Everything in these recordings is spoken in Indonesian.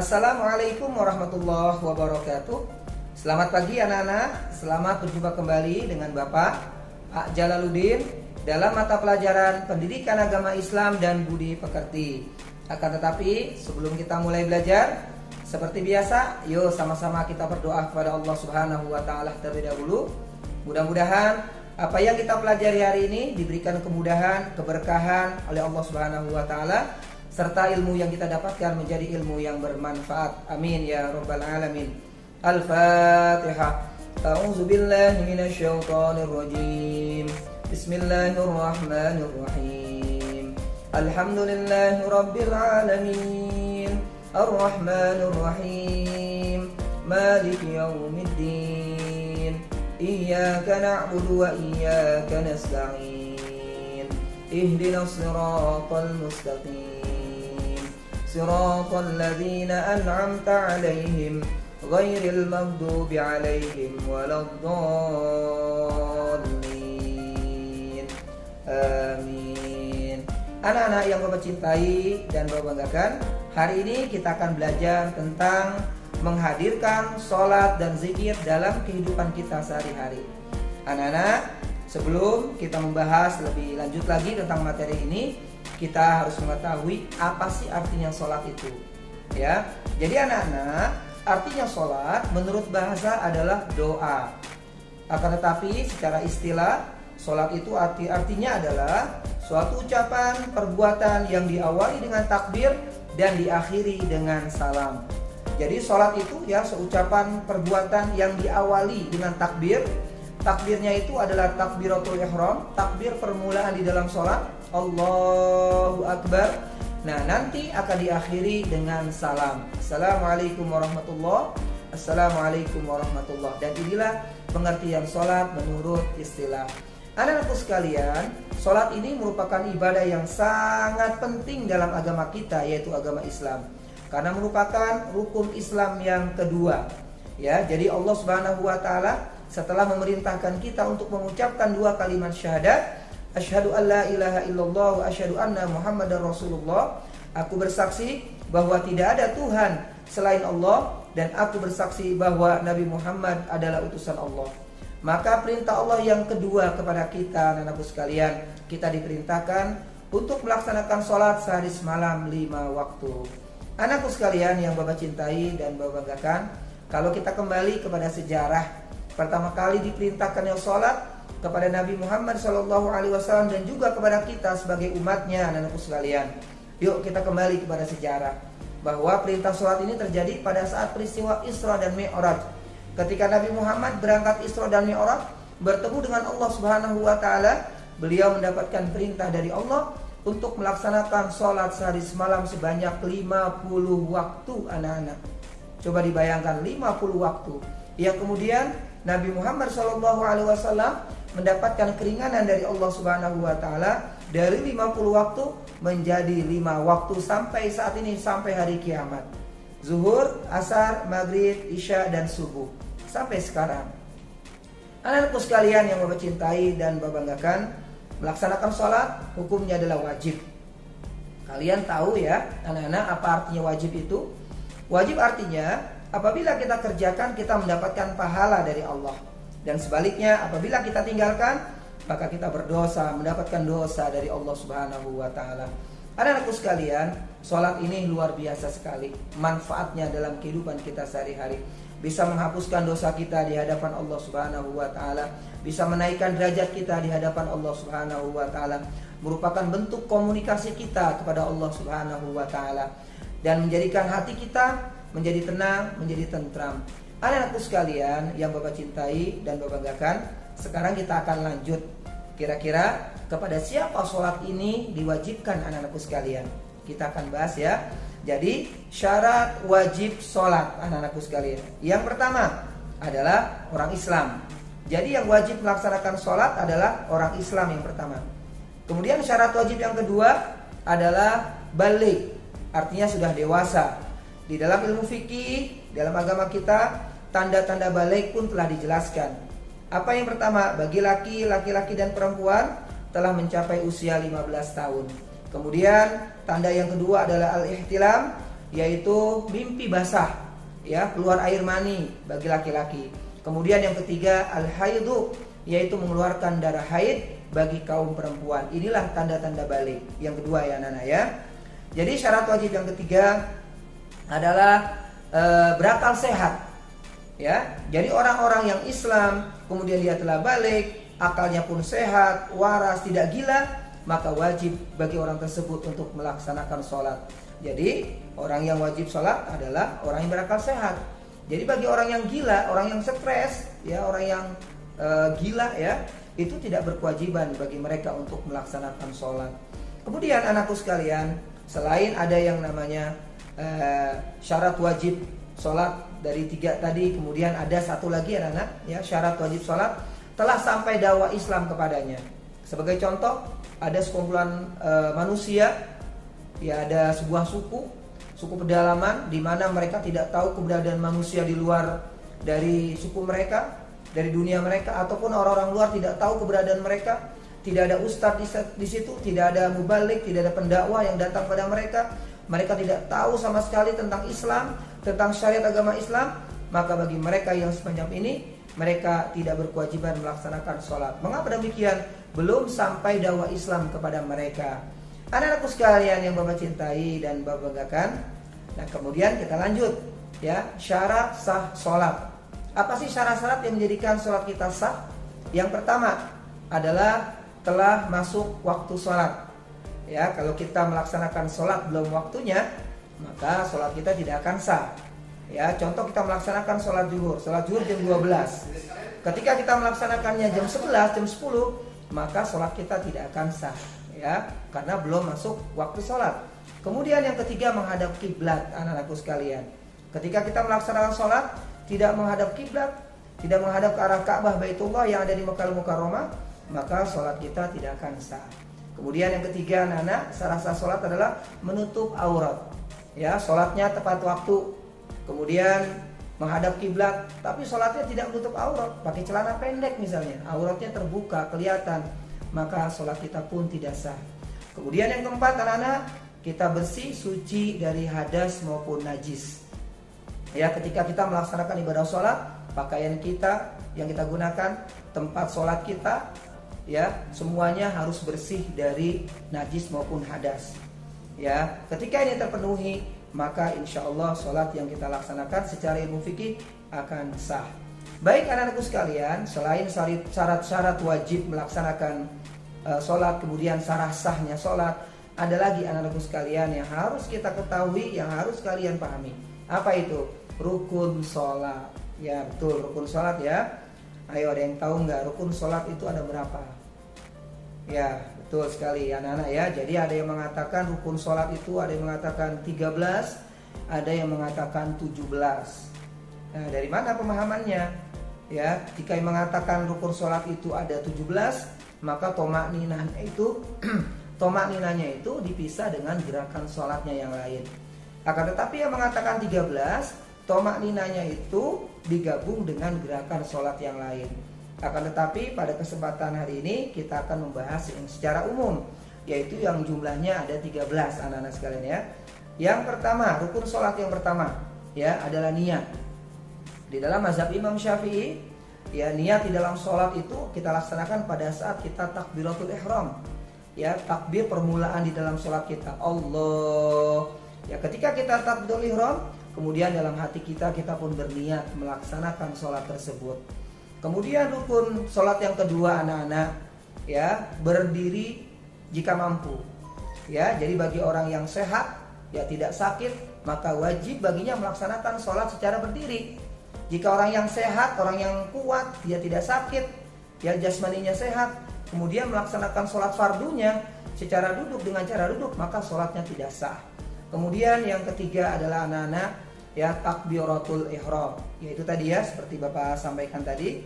Assalamualaikum warahmatullahi wabarakatuh. Selamat pagi anak-anak. Selamat berjumpa kembali dengan Bapak Pak Jalaluddin dalam mata pelajaran Pendidikan Agama Islam dan Budi Pekerti. Akan tetapi sebelum kita mulai belajar, seperti biasa, yuk sama-sama kita berdoa kepada Allah Subhanahu wa taala terlebih dahulu. Mudah-mudahan apa yang kita pelajari hari ini diberikan kemudahan, keberkahan oleh Allah Subhanahu wa taala, serta ilmu yang kita dapatkan menjadi ilmu yang bermanfaat. Amin ya rabbal alamin. Al-Fatihah. A'udzu billahi minasyaitonir rajim. Bismillahirrahmanirrahim. Alhamdulillahi rabbil alamin. Ar-Rahmanir Rahim. Maliki yaumiddin. Iyyaka na'budu wa iyyaka nasta'in. Ihdinas siratal mustaqim. Siratal ladzina an'amta 'alaihim ghairil maghdubi 'alaihim waladdallin. Amin. Anak-anak yang Bapak cintai dan Bapak banggakan, hari ini kita akan belajar tentang menghadirkan sholat dan zikir dalam kehidupan kita sehari-hari. Anak-anak, sebelum kita membahas lebih lanjut lagi tentang materi ini, kita harus mengetahui apa sih artinya sholat itu. Ya, jadi anak-anak, artinya sholat menurut bahasa adalah doa. Akan tetapi secara istilah, sholat itu artinya adalah suatu ucapan, perbuatan yang diawali dengan takbir dan diakhiri dengan salam. Jadi sholat itu ya seucapan perbuatan yang diawali dengan takbir. Takbirnya itu adalah takbiratul ihram, takbir permulaan di dalam sholat, Allahu Akbar. Nah, nanti akan diakhiri dengan salam. Assalamualaikum warahmatullahi wabarakatuh. Assalamualaikum warahmatullahi wabarakatuh. Dan inilah pengertian sholat menurut istilah. Anak-anakku sekalian, sholat ini merupakan ibadah yang sangat penting dalam agama kita, yaitu agama Islam. Karena merupakan rukun Islam yang kedua. Ya, jadi Allah Subhanahu wa taala setelah memerintahkan kita untuk mengucapkan dua kalimat syahadat, asyhadu alla ilaha illallah wa asyhadu anna muhammadar rasulullah, aku bersaksi bahwa tidak ada Tuhan selain Allah dan aku bersaksi bahwa Nabi Muhammad adalah utusan Allah. Maka perintah Allah yang kedua kepada kita, anak-anakku sekalian, kita diperintahkan untuk melaksanakan sholat sehari semalam 5 waktu. Anakku sekalian yang Bapak cintai dan Bapak banggakan, kalau kita kembali kepada sejarah, pertama kali diperintahkannya sholat kepada Nabi Muhammad SAW dan juga kepada kita sebagai umatnya, anak-anakku sekalian. Yuk kita kembali kepada sejarah, bahwa perintah sholat ini terjadi pada saat peristiwa Isra dan Mi'raj. Ketika Nabi Muhammad berangkat Isra dan Mi'raj, bertemu dengan Allah Subhanahu wa taala, beliau mendapatkan perintah dari Allah untuk melaksanakan sholat sehari semalam sebanyak 50 waktu, anak-anak. Coba dibayangkan 50 waktu. Yang kemudian Nabi Muhammad SAW mendapatkan keringanan dari Allah Subhanahu wa taala dari 50 waktu menjadi 5 waktu sampai saat ini, sampai hari kiamat. Zuhur, asar, maghrib, isya dan subuh. Sampai sekarang. Anak-anakku sekalian yang Bapak cintai dan Bapak banggakan, melaksanakan sholat hukumnya adalah wajib. Kalian tahu ya anak-anak apa artinya wajib itu? Wajib artinya apabila kita kerjakan kita mendapatkan pahala dari Allah. Dan sebaliknya apabila kita tinggalkan maka kita berdosa, mendapatkan dosa dari Allah Subhanahu wa taala. Anak-anakku sekalian, sholat ini luar biasa sekali manfaatnya dalam kehidupan kita sehari-hari. Bisa menghapuskan dosa kita di hadapan Allah Subhanahu wa taala, bisa menaikkan derajat kita di hadapan Allah Subhanahu wa taala, merupakan bentuk komunikasi kita kepada Allah Subhanahu wa taala dan menjadikan hati kita menjadi tenang, menjadi tentram. Anak-anakku sekalian yang Bapak cintai dan Bapak banggakan, sekarang kita akan lanjut kira-kira kepada siapa sholat ini diwajibkan, anak-anakku sekalian. Kita akan bahas ya. Jadi syarat wajib sholat, anak-anakku sekalian. Yang pertama adalah orang Islam. Jadi yang wajib melaksanakan sholat adalah orang Islam yang pertama. Kemudian syarat wajib yang kedua adalah baligh, artinya sudah dewasa. Di dalam ilmu fikih, dalam agama kita, tanda-tanda baligh pun telah dijelaskan. Apa yang pertama? Bagi laki-laki dan perempuan telah mencapai usia 15 tahun. Kemudian tanda yang kedua adalah al-ihtilam, yaitu mimpi basah, ya, keluar air mani bagi laki-laki. Kemudian yang ketiga al-haidu, yaitu mengeluarkan darah haid bagi kaum perempuan. Inilah tanda-tanda balik. Yang kedua ya Nana ya. Jadi syarat wajib yang ketiga adalah berakal sehat. Ya, jadi orang-orang yang Islam kemudian dia telah balik, akalnya pun sehat, waras, tidak gila, maka wajib bagi orang tersebut untuk melaksanakan sholat. Jadi orang yang wajib sholat adalah orang yang berakal sehat. Jadi bagi orang yang gila, orang yang stres, ya, orang yang gila ya, itu tidak berkewajiban bagi mereka untuk melaksanakan sholat. Kemudian anakku sekalian, selain ada yang namanya syarat wajib sholat dari 3 tadi, kemudian ada satu lagi anak-anak, ya, syarat wajib sholat telah sampai dakwah Islam kepadanya. Sebagai contoh, ada sekumpulan manusia, ya, ada sebuah suku pedalaman di mana mereka tidak tahu keberadaan manusia di luar dari suku mereka, dari dunia mereka, ataupun orang-orang luar tidak tahu keberadaan mereka. Tidak ada ustadz di situ, tidak ada mubalik, tidak ada pendakwah yang datang pada mereka. Mereka tidak tahu sama sekali tentang Islam, tentang syariat agama Islam. Maka bagi mereka yang semacam ini, mereka tidak berkewajiban melaksanakan sholat. Mengapa demikian? Belum sampai dakwah Islam kepada mereka. Anak-anakku sekalian yang Bapak cintai dan Bapak banggakan. Nah, kemudian kita lanjut, ya, syarat sah sholat. Apa sih syarat-syarat yang menjadikan sholat kita sah? Yang pertama adalah telah masuk waktu sholat. Ya, kalau kita melaksanakan sholat belum waktunya, maka sholat kita tidak akan sah. Ya, contoh kita melaksanakan sholat zuhur jam 12. Ketika kita melaksanakannya jam 11, jam 10, maka sholat kita tidak akan sah. Ya, karena belum masuk waktu sholat. Kemudian yang ketiga menghadap kiblat, anak-anakku sekalian. Ketika kita melaksanakan sholat tidak menghadap kiblat, tidak menghadap ke arah Ka'bah Baitullah yang ada di Mekah Mukarramah, maka sholat kita tidak akan sah. Kemudian yang ketiga anak-anak, syarat sah sholat adalah menutup aurat. Ya, sholatnya tepat waktu. Kemudian menghadap kiblat, tapi sholatnya tidak menutup aurat, pakai celana pendek misalnya, auratnya terbuka, kelihatan, maka sholat kita pun tidak sah. Kemudian yang keempat anak-anak, kita bersih, suci dari hadas maupun najis. Ya, ketika kita melaksanakan ibadah sholat, pakaian kita yang kita gunakan, tempat sholat kita, ya, semuanya harus bersih dari najis maupun hadas. Ya, ketika ini terpenuhi, maka insya Allah sholat yang kita laksanakan secara ilmu fikih akan sah. Baik anak-anakku sekalian, selain syarat-syarat wajib melaksanakan sholat, kemudian syarat sahnya sholat, ada lagi anak-anakku sekalian yang harus kita ketahui, yang harus kalian pahami. Apa itu? Rukun sholat. Ya betul, rukun sholat ya. Ayo, ada yang tahu nggak rukun sholat itu ada berapa? Ya betul sekali anak-anak ya. Jadi ada yang mengatakan rukun sholat itu ada yang mengatakan 13, ada yang mengatakan 17. Nah, dari mana pemahamannya? Ya, jika yang mengatakan rukun sholat itu ada 17, maka tomak ninahnya itu dipisah dengan gerakan sholatnya yang lain. Akan tetapi yang mengatakan 13, tomak ninahnya itu digabung dengan gerakan sholat yang lain. Akan tetapi pada kesempatan hari ini kita akan membahas yang secara umum, yaitu yang jumlahnya ada 13 anak-anak sekalian ya. Yang pertama, rukun sholat yang pertama ya adalah niat. Di dalam mazhab Imam Syafi'i, ya, niat di dalam sholat itu kita laksanakan pada saat kita takbiratul ihram. Ya, takbir permulaan di dalam sholat kita, Allah. Ya, ketika kita takbiratul ihram, kemudian dalam hati kita pun berniat melaksanakan sholat tersebut. Kemudian rukun sholat yang kedua anak-anak, ya, berdiri jika mampu. Ya, jadi bagi orang yang sehat, ya, tidak sakit, maka wajib baginya melaksanakan sholat secara berdiri. Jika orang yang sehat, orang yang kuat, dia tidak sakit, ya, jasmaninya sehat, kemudian melaksanakan sholat fardunya secara duduk dengan cara duduk, maka sholatnya tidak sah. Kemudian yang ketiga adalah anak-anak, ya, takbiratul ihram, yaitu tadi ya seperti Bapak sampaikan tadi,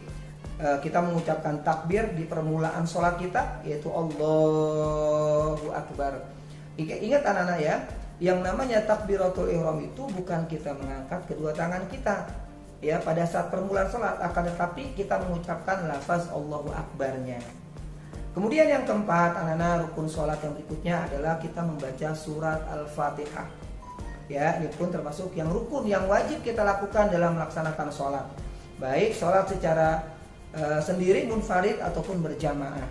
kita mengucapkan takbir di permulaan sholat kita, yaitu Allahu Akbar. Ingat anak-anak ya, yang namanya takbiratul ihram itu bukan kita mengangkat kedua tangan kita, ya, pada saat permulaan sholat, akan tetapi kita mengucapkan lafaz Allahu Akbarnya. Kemudian yang keempat anak-anak, rukun sholat yang berikutnya adalah kita membaca surat Al-Fatihah. Ya, ini pun termasuk yang rukun yang wajib kita lakukan dalam melaksanakan sholat. Baik sholat secara sendiri, munfarid ataupun berjamaah.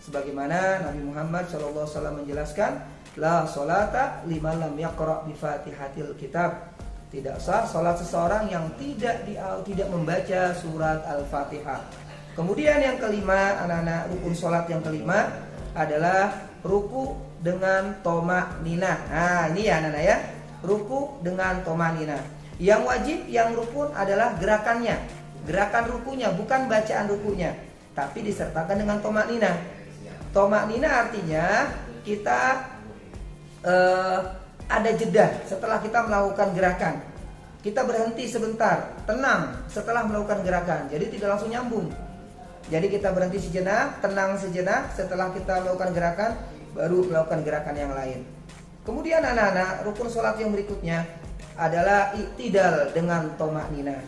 Sebagaimana Nabi Muhammad SAW menjelaskan, la sholata liman lam yaqra' bi Fatihatil Kitab. Tidak sah sholat seseorang yang tidak membaca surat Al-Fatihah. Kemudian yang kelima, anak-anak, rukun sholat yang kelima adalah ruku dengan tomakninah. Nah, ini ya anak-anak ya. Ruku dengan tomakninah. Yang wajib, yang rukun adalah gerakannya. Gerakan rukunya, bukan bacaan rukunya, tapi disertakan dengan tomakninah. Tomakninah artinya kita ada jeda setelah kita melakukan gerakan. Kita berhenti sebentar, tenang setelah melakukan gerakan. Jadi tidak langsung nyambung. Jadi kita berhenti sejenak, tenang sejenak, setelah kita melakukan gerakan, baru melakukan gerakan yang lain. Kemudian anak-anak, rukun sholat yang berikutnya adalah i'tidal dengan tomakninah.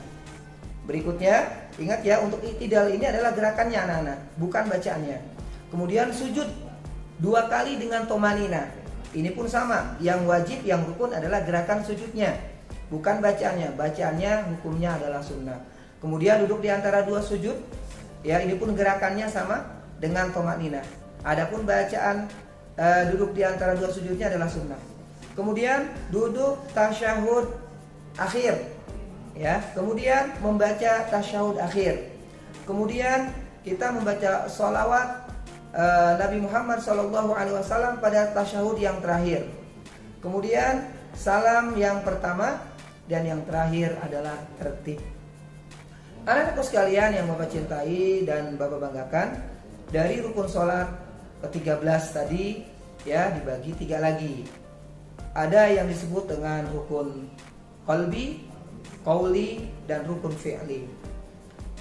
Berikutnya, ingat ya, untuk i'tidal ini adalah gerakannya anak-anak, bukan bacaannya. Kemudian sujud 2 kali dengan tomakninah. Ini pun sama, yang wajib, yang rukun adalah gerakan sujudnya, bukan bacaannya. Bacaannya hukumnya adalah sunnah. Kemudian duduk di antara 2 sujud, ya ini pun gerakannya sama dengan tomakninah. Adapun bacaan duduk di antara 2 sujudnya adalah sunnah. Kemudian duduk tasyahud akhir, ya. Kemudian membaca tasyahud akhir. Kemudian kita membaca sholawat Nabi Muhammad SAW pada tasyahud yang terakhir. Kemudian salam yang pertama dan yang terakhir adalah tertib. Anak-anakku sekalian yang Bapak cintai dan Bapak banggakan, dari rukun sholat ke-13 tadi ya dibagi 3 lagi. Ada yang disebut dengan rukun qalbi, qauli, dan rukun fi'li.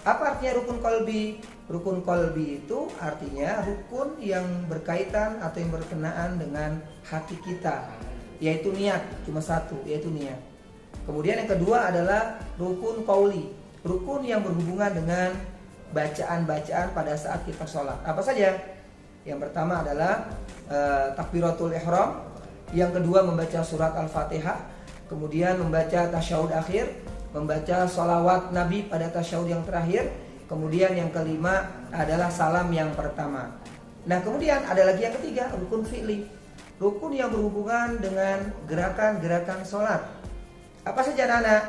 Apa artinya rukun qalbi? Rukun qalbi itu artinya rukun yang berkaitan atau yang berkenaan dengan hati kita, yaitu niat. Cuma satu, yaitu niat. Kemudian yang kedua adalah rukun qauli, rukun yang berhubungan dengan bacaan-bacaan pada saat kita sholat. Apa saja? Yang pertama adalah takbiratul ihram, yang kedua membaca surat Al-Fatihah, kemudian membaca tasyahud akhir, membaca sholawat Nabi pada tasyahud yang terakhir, kemudian yang kelima adalah salam yang pertama. Nah, kemudian ada lagi yang ketiga, rukun fi'li, rukun yang berhubungan dengan gerakan-gerakan sholat. Apa saja anak-anak?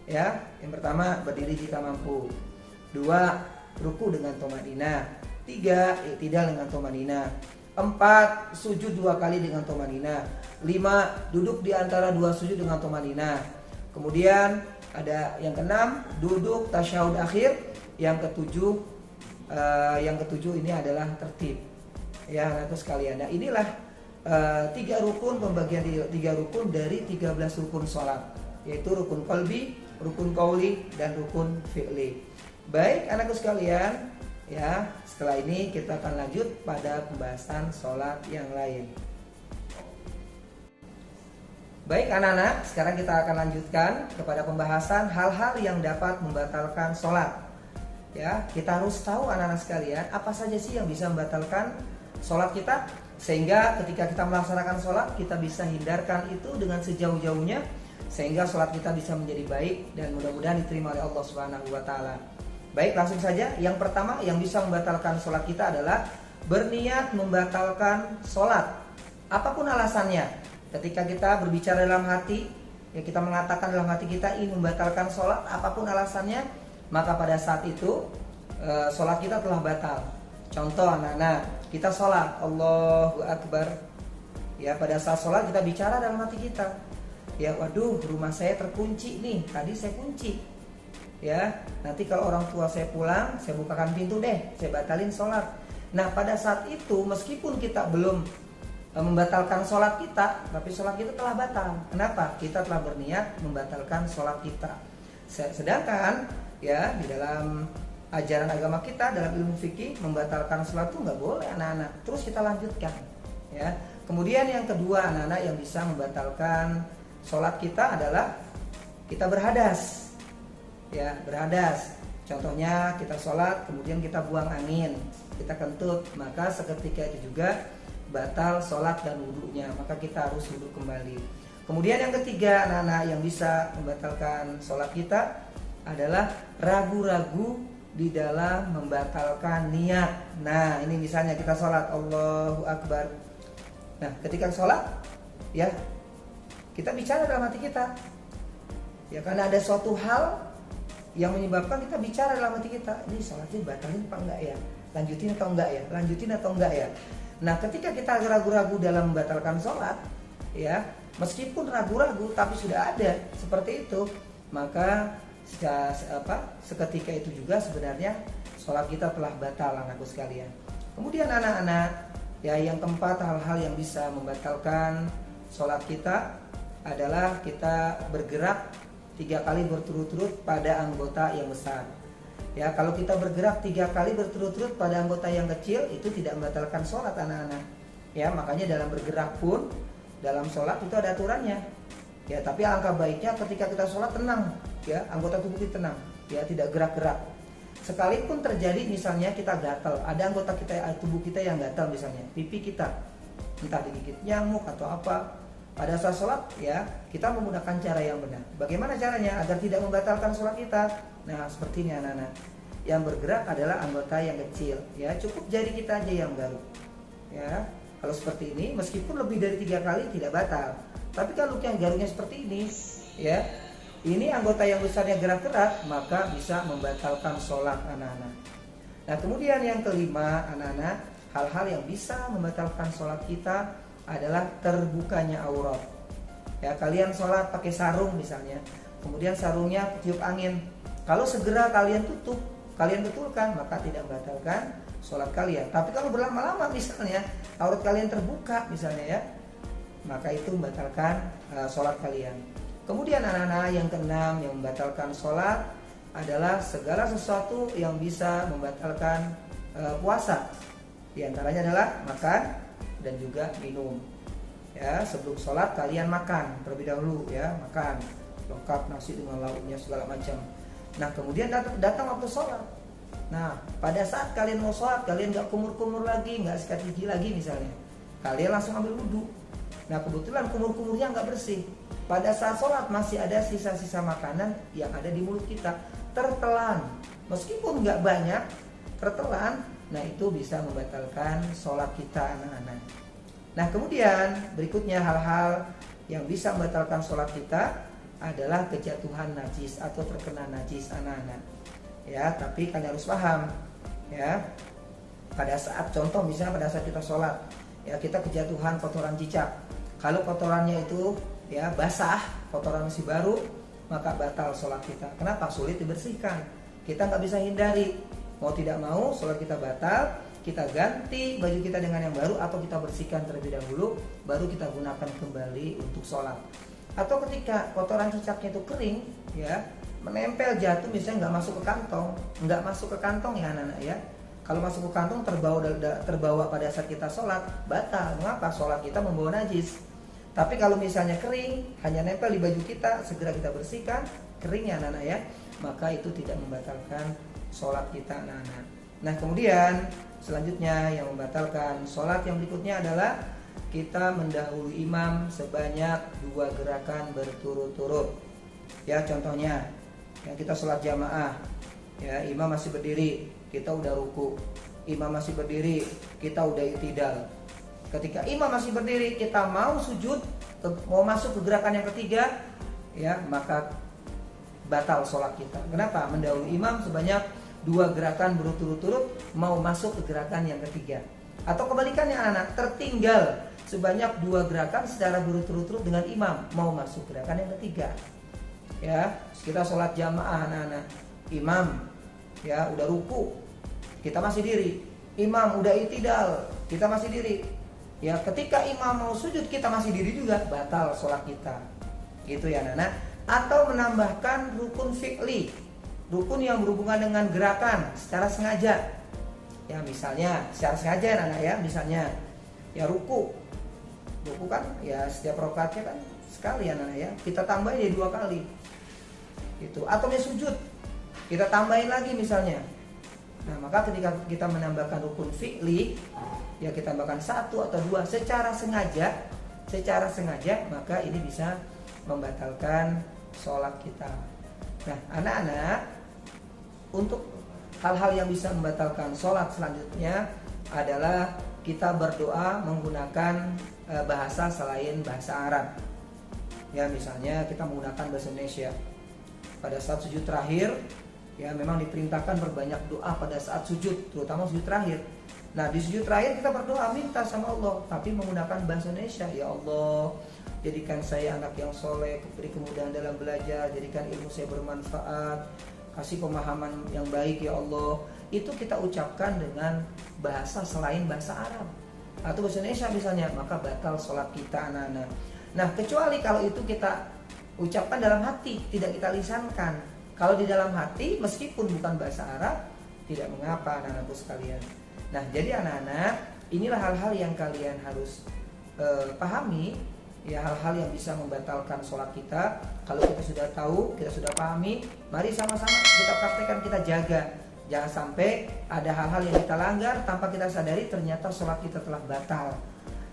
Ya, yang pertama berdiri jika mampu, 2 ruku dengan tomakninah, 3 i'tidal dengan tomakninah, 4 sujud 2 kali dengan tomakninah, 5 duduk di antara 2 sujud dengan tomakninah. Kemudian ada yang ke-6 duduk tasyahud akhir, yang ketujuh ini adalah tertib. Ya, anak-anak sekalian. Nah, inilah 3 rukun, pembagian 3 rukun dari 13 rukun sholat, yaitu rukun qalbi, rukun qauli, dan rukun fi'li. Baik anakku sekalian, ya, setelah ini kita akan lanjut pada pembahasan sholat yang lain. Baik anak-anak, sekarang kita akan lanjutkan kepada pembahasan hal-hal yang dapat membatalkan sholat. Ya, kita harus tahu anak-anak sekalian, apa saja sih yang bisa membatalkan sholat kita, sehingga ketika kita melaksanakan sholat kita bisa hindarkan itu dengan sejauh-jauhnya, sehingga sholat kita bisa menjadi baik dan mudah-mudahan diterima oleh Allah Subhanahu wa Ta'ala. Baik, langsung saja. Yang pertama yang bisa membatalkan sholat kita adalah berniat membatalkan sholat, apapun alasannya. Ketika kita berbicara dalam hati, ya kita mengatakan dalam hati kita ingin membatalkan sholat, apapun alasannya, maka pada saat itu sholat kita telah batal. Contoh anak-anak, kita sholat Allahu Akbar, ya pada saat sholat kita bicara dalam hati kita, ya waduh rumah saya terkunci nih, tadi saya kunci, ya nanti kalau orang tua saya pulang saya bukakan pintu deh, saya batalin sholat. Nah pada saat itu meskipun kita belum membatalkan sholat kita, tapi sholat kita telah batal. Kenapa? Kita telah berniat membatalkan sholat kita. Sedangkan ya di dalam ajaran agama kita, dalam ilmu fikih, membatalkan sholat itu nggak boleh anak-anak. Terus kita lanjutkan, ya. Kemudian yang kedua anak-anak yang bisa membatalkan sholat kita adalah kita berhadas, ya berhadas. Contohnya kita sholat kemudian kita buang angin, kita kentut, maka seketika itu juga batal sholat dan wudhunya, maka kita harus wudhu kembali. Kemudian yang ketiga anak-anak yang bisa membatalkan sholat kita adalah ragu-ragu di dalam membatalkan niat. Nah ini misalnya kita sholat Allahu Akbar. Nah ketika sholat ya kita bicara dalam hati kita. Ya karena ada suatu hal yang menyebabkan kita bicara dalam hati kita. Ini sholatnya batalin apa enggak ya? Lanjutin atau enggak ya? Lanjutin atau enggak ya? Nah ketika kita ragu-ragu dalam membatalkan sholat ya meskipun ragu-ragu tapi sudah ada seperti itu, maka seketika itu juga sebenarnya sholat kita telah batal anakku sekalian. Kemudian anak-anak ya yang keempat hal-hal yang bisa membatalkan sholat kita adalah kita bergerak 3 kali berturut-turut pada anggota yang besar. Ya kalau kita bergerak 3 kali berturut-turut pada anggota yang kecil itu tidak membatalkan sholat anak-anak. Ya makanya dalam bergerak pun dalam sholat itu ada aturannya. Ya tapi alangkah baiknya ketika kita sholat tenang. Ya anggota tubuh kita tenang. Ya tidak gerak-gerak. Sekalipun terjadi misalnya kita gatal, ada anggota kita tubuh kita yang gatal misalnya pipi kita, entah digigit nyamuk atau apa. Pada saat sholat ya kita menggunakan cara yang benar. Bagaimana caranya agar tidak membatalkan sholat kita? Nah seperti ini anak-anak. Yang bergerak adalah anggota yang kecil. Ya cukup jari kita aja yang garuk. Ya kalau seperti ini meskipun lebih dari 3 kali tidak batal. Tapi kalau yang garuknya seperti ini, ya ini anggota yang besarnya gerak-gerak maka bisa membatalkan sholat anak-anak. Nah kemudian yang kelima anak-anak, hal-hal yang bisa membatalkan sholat kita adalah terbukanya aurat. Ya kalian sholat pakai sarung misalnya, kemudian sarungnya tiup angin. Kalau segera kalian tutup, kalian betulkan maka tidak membatalkan sholat kalian. Tapi kalau berlama-lama misalnya aurat kalian terbuka misalnya ya, maka itu membatalkan sholat kalian. Kemudian anak-anak yang keenam yang membatalkan sholat adalah segala sesuatu yang bisa membatalkan puasa. Di antaranya adalah makan dan juga minum. Ya sebelum sholat kalian makan terlebih dahulu ya, makan lengkap nasi dengan lauknya segala macam. Nah kemudian datang waktu sholat. Nah pada saat kalian mau sholat kalian nggak kumur-kumur lagi, nggak sikat gigi lagi misalnya, kalian langsung ambil wudhu. Nah kebetulan kumur-kumurnya nggak bersih. Pada saat sholat masih ada sisa-sisa makanan yang ada di mulut kita, tertelan. Meskipun nggak banyak, tertelan. Nah itu bisa membatalkan sholat kita anak-anak. Nah kemudian berikutnya hal-hal yang bisa membatalkan sholat kita adalah kejatuhan najis atau terkena najis anak-anak. Ya tapi kalian harus paham. Ya pada saat contoh misalnya pada saat kita sholat, ya kita kejatuhan kotoran cicak. Kalau kotorannya itu ya basah, kotoran masih baru, maka batal sholat kita. Kenapa? Sulit dibersihkan. Kita nggak bisa hindari. Mau tidak mau sholat kita batal. Kita ganti baju kita dengan yang baru atau kita bersihkan terlebih dahulu, baru kita gunakan kembali untuk sholat. Atau ketika kotoran cicaknya itu kering, ya menempel jatuh misalnya nggak masuk ke kantong ya anak-anak ya. Kalau masuk ke kantong terbawa pada saat kita sholat, batal. Mengapa? Sholat kita membawa najis. Tapi kalau misalnya kering, hanya nempel di baju kita, segera kita bersihkan, kering ya anak-anak ya, maka itu tidak membatalkan sholat kita anak-anak. Nah kemudian selanjutnya yang membatalkan sholat yang berikutnya adalah kita mendahului imam sebanyak 2 gerakan berturut-turut. Ya contohnya, yang kita sholat jamaah, ya imam masih berdiri, kita udah ruku. Imam masih berdiri, kita udah i'tidal. Ketika imam masih berdiri, kita mau sujud, mau masuk ke gerakan yang ketiga, ya maka batal sholat kita. Kenapa? Mendahului imam sebanyak 2 gerakan berturut-turut, mau masuk ke gerakan yang ketiga. Atau kebalikannya anak, tertinggal sebanyak 2 gerakan secara berturut-turut dengan imam, mau masuk gerakan yang ketiga. Ya, kita sholat jamaah anak-anak, imam ya udah ruku, kita masih diri. Imam udah i'tidal, kita masih diri. Ya, ketika imam mau sujud kita masih diri juga, batal sholat kita. Gitu ya anak-anak. Atau menambahkan rukun fi'li, rukun yang berhubungan dengan gerakan secara sengaja. Ya misalnya secara sengaja anak-anak ya, misalnya ya ruku kan ya setiap rakaatnya kan sekali anak-anak ya, kita tambahin jadi 2 kali. Gitu. Atau sujud kita tambahin lagi misalnya. Nah maka ketika kita menambahkan rukun fi'li, ya kita tambahkan 1 atau 2 secara secara sengaja, maka ini bisa membatalkan sholat kita. Nah, anak-anak, untuk hal-hal yang bisa membatalkan sholat selanjutnya adalah kita berdoa menggunakan bahasa selain bahasa Arab. Ya, misalnya kita menggunakan bahasa Indonesia. Pada saat sujud terakhir, ya memang diperintahkan berbanyak doa pada saat sujud, terutama sujud terakhir. Nah, di sujud terakhir kita berdoa minta sama Allah, tapi menggunakan bahasa Indonesia. Ya Allah, jadikan saya anak yang soleh, beri kemudahan dalam belajar, jadikan ilmu saya bermanfaat, kasih pemahaman yang baik ya Allah. Itu kita ucapkan dengan bahasa selain bahasa Arab atau bahasa Indonesia misalnya, maka batal sholat kita, anak-anak. Nah, kecuali kalau itu kita ucapkan dalam hati, tidak kita lisankan. Kalau di dalam hati, meskipun bukan bahasa Arab, tidak mengapa, anak-anakku sekalian. Nah, jadi anak-anak, inilah hal-hal yang kalian harus pahami, ya, hal-hal yang bisa membatalkan sholat kita. Kalau kita sudah tahu, kita sudah pahami, mari sama-sama kita praktekkan, kita jaga. Jangan sampai ada hal-hal yang kita langgar tanpa kita sadari, ternyata sholat kita telah batal.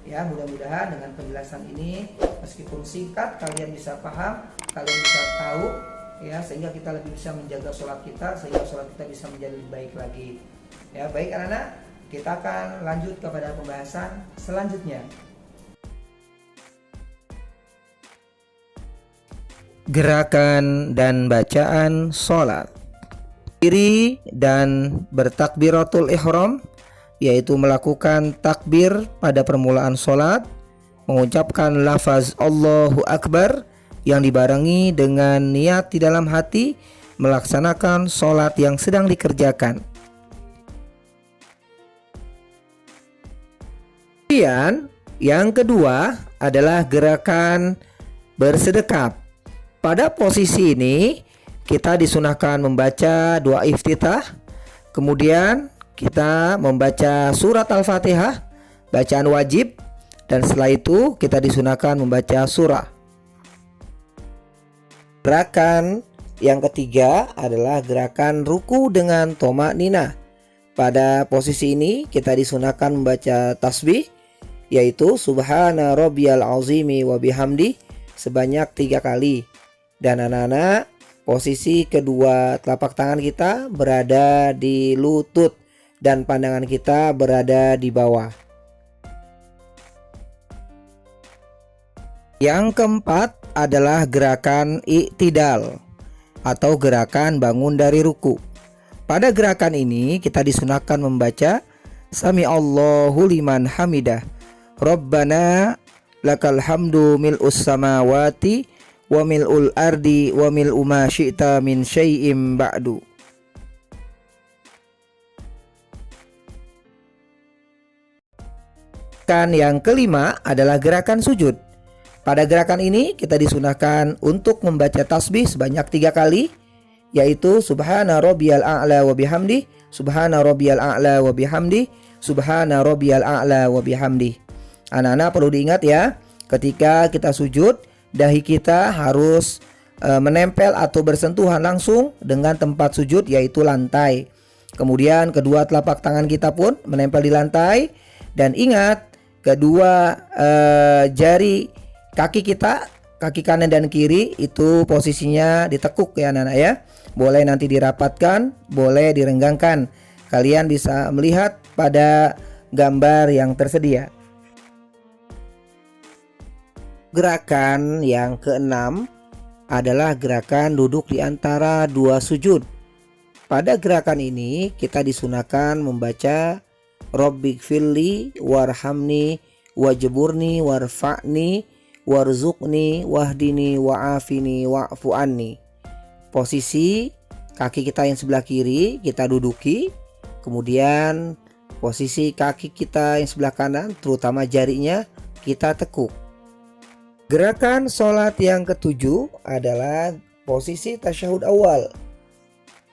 Ya, mudah-mudahan dengan penjelasan ini, meskipun singkat, kalian bisa paham, kalian bisa tahu, ya, sehingga kita lebih bisa menjaga sholat kita, sehingga sholat kita bisa menjadi lebih baik lagi. Ya, baik anak-anak, kita akan lanjut kepada pembahasan selanjutnya. Gerakan dan bacaan sholat. Diri dan bertakbiratul ihram, yaitu melakukan takbir pada permulaan sholat, mengucapkan lafaz Allahu Akbar yang dibarengi dengan niat di dalam hati melaksanakan sholat yang sedang dikerjakan. Kemudian yang kedua adalah gerakan bersedekap. Pada posisi ini kita disunahkan membaca doa iftitah, kemudian kita membaca surat Al-Fatihah, bacaan wajib, dan setelah itu kita disunahkan membaca surah. Gerakan yang ketiga adalah gerakan ruku dengan tomak-ninah. Pada posisi ini kita disunahkan membaca tasbih, yaitu subhana rabbiyal azimi wa bihamdi sebanyak 3 kali. Dan anak-anak, posisi kedua telapak tangan kita berada di lutut dan pandangan kita berada di bawah. Yang keempat adalah gerakan i'tidal atau gerakan bangun dari ruku. Pada gerakan ini kita disunahkan membaca Sami Allahu liman hamidah, Rabbana lakal hamdu mil'us samawati wa mil'ul ardi wa mil'u ma syi'ta min syai'im ba'du. Yang kelima adalah gerakan sujud. Pada gerakan ini kita disunahkan untuk membaca tasbih sebanyak 3 kali, yaitu subhana rabbiyal a'la wa bihamdi, subhana rabbiyal a'la wa bihamdi, subhana rabbiyal a'la wa bihamdi. Anak-anak perlu diingat ya, ketika kita sujud, dahi kita harus menempel atau bersentuhan langsung dengan tempat sujud, yaitu lantai. Kemudian kedua telapak tangan kita pun menempel di lantai. Dan ingat, kedua jari kaki kita, kaki kanan dan kiri itu posisinya ditekuk ya anak-anak ya. Boleh nanti dirapatkan, boleh direnggangkan. Kalian bisa melihat pada gambar yang tersedia. Gerakan yang keenam adalah gerakan duduk di antara 2 sujud. Pada gerakan ini kita disunahkan membaca Rabbighfirli warhamni wajburni warfa'ni warzuqni wahdini wa'afini wa'fu anni. Posisi kaki kita yang sebelah kiri kita duduki, kemudian posisi kaki kita yang sebelah kanan terutama jarinya kita tekuk. Gerakan sholat yang ketujuh adalah posisi tasyahud awal.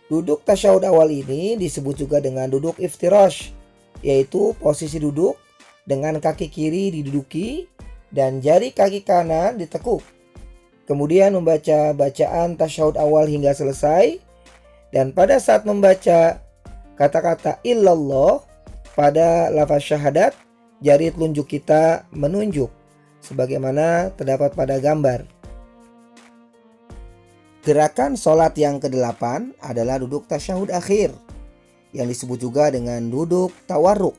Duduk tasyahud awal ini disebut juga dengan duduk iftirash, yaitu posisi duduk dengan kaki kiri diduduki dan jari kaki kanan ditekuk. Kemudian membaca bacaan tasyahud awal hingga selesai. Dan pada saat membaca kata-kata illallah pada lafaz syahadat, jari telunjuk kita menunjuk sebagaimana terdapat pada gambar. Gerakan sholat yang ke-8 adalah duduk tasyahud akhir, yang disebut juga dengan duduk tawarruk,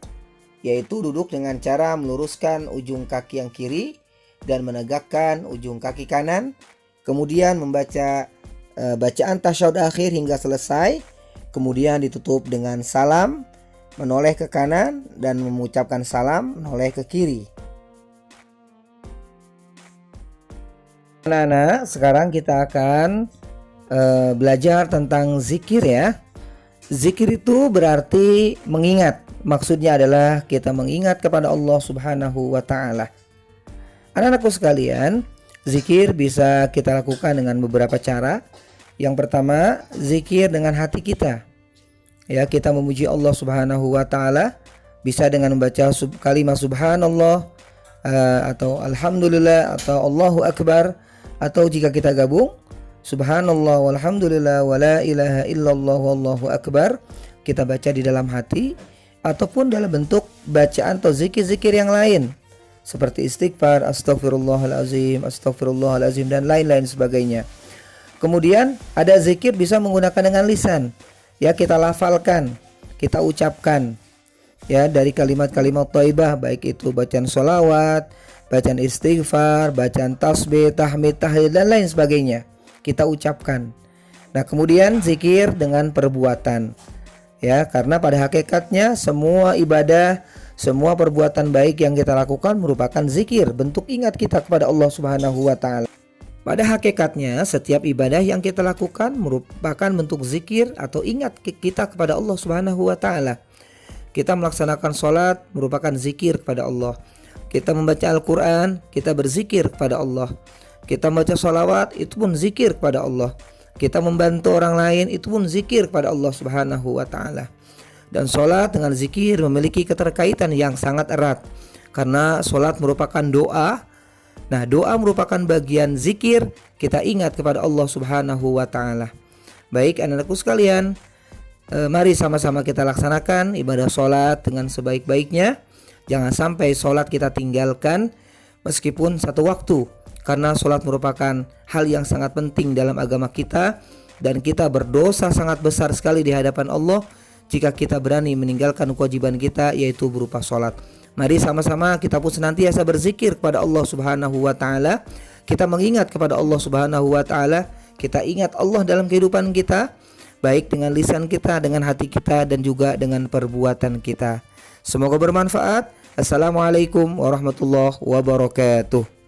yaitu duduk dengan cara meluruskan ujung kaki yang kiri dan menegakkan ujung kaki kanan, kemudian membaca bacaan tasyahud akhir hingga selesai, kemudian ditutup dengan salam, menoleh ke kanan dan mengucapkan salam menoleh ke kiri. Anak-anak, sekarang kita akan belajar tentang zikir ya. Zikir itu berarti mengingat. Maksudnya adalah kita mengingat kepada Allah Subhanahu wa ta'ala. Anak-anakku sekalian, zikir bisa kita lakukan dengan beberapa cara. Yang pertama, zikir dengan hati kita. Ya, kita memuji Allah Subhanahu wa ta'ala bisa dengan membaca kalimat subhanallah atau alhamdulillah atau Allahu akbar, atau jika kita gabung subhanallah walhamdulillah wala ilaha illallah wallahu akbar, kita baca di dalam hati ataupun dalam bentuk bacaan atau zikir-zikir yang lain seperti istighfar, astagfirullahalazim dan lain-lain sebagainya. Kemudian ada zikir bisa menggunakan dengan lisan. Ya, kita lafalkan, kita ucapkan ya dari kalimat-kalimat thayyibah, baik itu bacaan sholawat, bacaan istighfar, bacaan tasbih, tahmid, tahlil dan lain sebagainya. Kita ucapkan. Nah, kemudian zikir dengan perbuatan. Ya, karena pada hakikatnya semua ibadah, semua perbuatan baik yang kita lakukan merupakan zikir, bentuk ingat kita kepada Allah Subhanahu wa ta'ala. Pada hakikatnya setiap ibadah yang kita lakukan merupakan bentuk zikir atau ingat kita kepada Allah Subhanahu wa ta'ala. Kita melaksanakan sholat merupakan zikir kepada Allah. Kita membaca Al-Quran, kita berzikir kepada Allah. Kita membaca sholawat, itu pun zikir kepada Allah. Kita membantu orang lain, itu pun zikir kepada Allah Subhanahu wa ta'ala. Dan sholat dengan zikir memiliki keterkaitan yang sangat erat, karena sholat merupakan doa. Nah, doa merupakan bagian zikir, kita ingat kepada Allah Subhanahu wa ta'ala. Baik anak-anakku sekalian, mari sama-sama kita laksanakan ibadah sholat dengan sebaik-baiknya. Jangan sampai sholat kita tinggalkan meskipun satu waktu, karena sholat merupakan hal yang sangat penting dalam agama kita, dan kita berdosa sangat besar sekali di hadapan Allah jika kita berani meninggalkan kewajiban kita, yaitu berupa sholat. Mari sama-sama kita pun senantiasa berzikir kepada Allah Subhanahu wa ta'ala. Kita mengingat kepada Allah Subhanahu wa ta'ala. Kita ingat Allah dalam kehidupan kita, baik dengan lisan kita, dengan hati kita, dan juga dengan perbuatan kita. Semoga bermanfaat. Assalamualaikum warahmatullahi wabarakatuh.